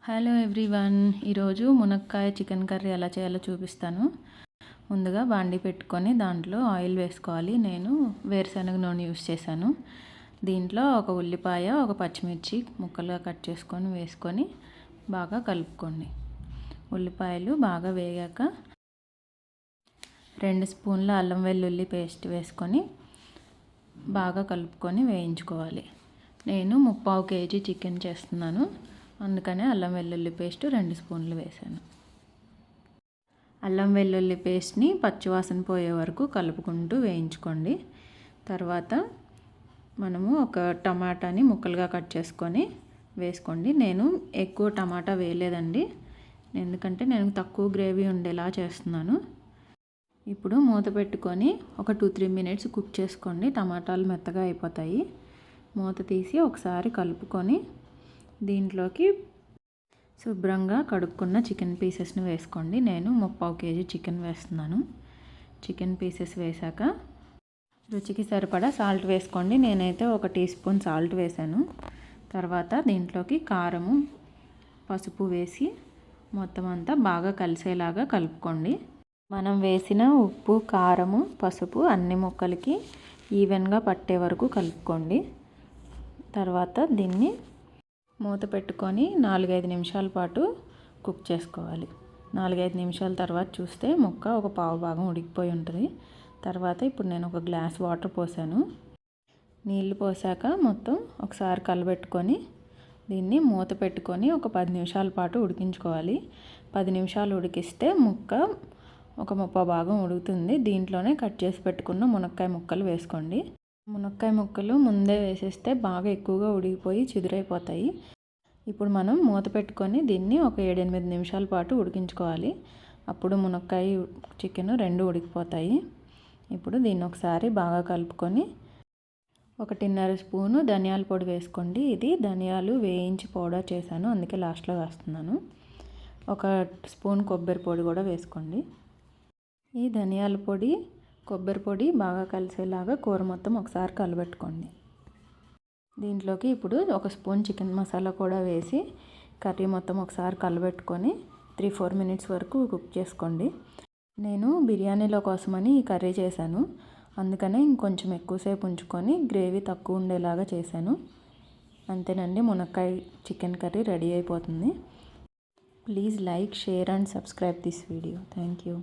Hello everyone, ఈరోజు మునక్కాయ chicken curry ఎలా చేయాలో చూపిస్తాను. ముందుగా బాండి పెట్టుకొని దాంట్లో ఆయిల్ వేసుకోవాలి. నేను వేరుశనగ నూనె యూస్ చేశాను. దీంట్లో ఒక ఉల్లిపాయ, ఒక పచ్చిమిర్చి ముక్కలుగా కట్ చేసుకొని వేసుకొని బాగా కలుపుకోండి. ఉల్లిపాయలు బాగా వేగాక 2 స్పూన్ల అల్లం వెల్లుల్లి పేస్ట్ వేసుకొని బాగా కలుపుకొని వేయించుకోవాలి. నేను 3/4 కేజీ చికెన్ చేస్తున్నాను, అందుకనే అల్లం వెల్లుల్లి పేస్ట్ 2 స్పూన్లు వేసాను. అల్లం వెల్లుల్లి పేస్ట్ని పచ్చివాసన పోయే వరకు కలుపుకుంటూ వేయించుకోండి. తర్వాత మనము ఒక టమాటాని ముక్కలుగా కట్ చేసుకొని వేసుకోండి. నేను ఎక్కువ టమాటా వేయలేదండి, ఎందుకంటే నేను తక్కువ గ్రేవీ ఉండేలా చేస్తున్నాను. ఇప్పుడు మూత పెట్టుకొని ఒక 2-3 మినిట్స్ కుక్ చేసుకోండి. టమాటాలు మెత్తగా అయిపోతాయి. మూత తీసి ఒకసారి కలుపుకొని దీంట్లోకి శుభ్రంగా కడుక్కున్న చికెన్ పీసెస్ని వేసుకోండి. నేను 3/4 కేజీ చికెన్ వేస్తున్నాను. చికెన్ పీసెస్ వేసాక రుచికి సరిపడా సాల్ట్ వేసుకోండి. నేనైతే 1 టీ స్పూన్ సాల్ట్ వేసాను. తర్వాత దీంట్లోకి కారము, పసుపు వేసి మొత్తం అంతా బాగా కలిసేలాగా కలుపుకోండి. మనం వేసిన ఉప్పు, కారము, పసుపు అన్ని ముక్కలకి ఈవెన్గా పట్టే వరకు కలుపుకోండి. తర్వాత దీన్ని మూత పెట్టుకొని 4-5 నిమిషాల పాటు కుక్ చేసుకోవాలి. 4-5 నిమిషాల తర్వాత చూస్తే ముక్క ఒక పావు భాగం ఉడికిపోయి ఉంటుంది. తర్వాత ఇప్పుడు నేను ఒక గ్లాస్ వాటర్ పోసాను. నీళ్ళు పోసాక మొత్తం ఒకసారి కలబెట్టుకొని దీన్ని మూత పెట్టుకొని ఒక 10 నిమిషాల పాటు ఉడికించుకోవాలి. 10 నిమిషాలు ఉడికిస్తే ముక్క ఒక 30 భాగం ఉడుకుతుంది. దీంట్లోనే కట్ చేసి పెట్టుకున్న మునక్కాయ ముక్కలు వేసుకోండి. మునక్కాయ ముక్కలు ముందే వేసేస్తే బాగా ఎక్కువగా ఉడికిపోయి చిదురైపోతాయి. ఇప్పుడు మనం మూత పెట్టుకొని దీన్ని ఒక 7-8 నిమిషాల పాటు ఉడికించుకోవాలి. అప్పుడు మునక్కాయ, చికెన్ 2 ఉడికిపోతాయి. ఇప్పుడు దీన్ని ఒకసారి బాగా కలుపుకొని 1.5 స్పూను ధనియాల పొడి వేసుకోండి. ఇది ధనియాలు వేయించి పౌడర్ చేశాను, అందుకే లాస్ట్లో వేస్తున్నాను. 1 స్పూన్ కొబ్బరి పొడి కూడా వేసుకోండి. ఈ ధనియాల పొడి, కొబ్బరి పొడి బాగా కలిసేలాగా కూర మొత్తం ఒకసారి కలబెట్టుకోండి. దీంట్లోకి ఇప్పుడు 1 స్పూన్ చికెన్ మసాలా కూడా వేసి కర్రీ మొత్తం ఒకసారి కలబెట్టుకొని 3-4 మినిట్స్ వరకు కుక్ చేసుకోండి. నేను బిర్యానీలో కోసమని ఈ కర్రీ చేశాను, అందుకనే ఇంకొంచెం ఎక్కువసేపు ఉంచుకొని గ్రేవీ తక్కువ ఉండేలాగా చేశాను. అంతేనండి, మునక్కాయ చికెన్ కర్రీ రెడీ అయిపోతుంది. Please like, share and subscribe this video. Thank you.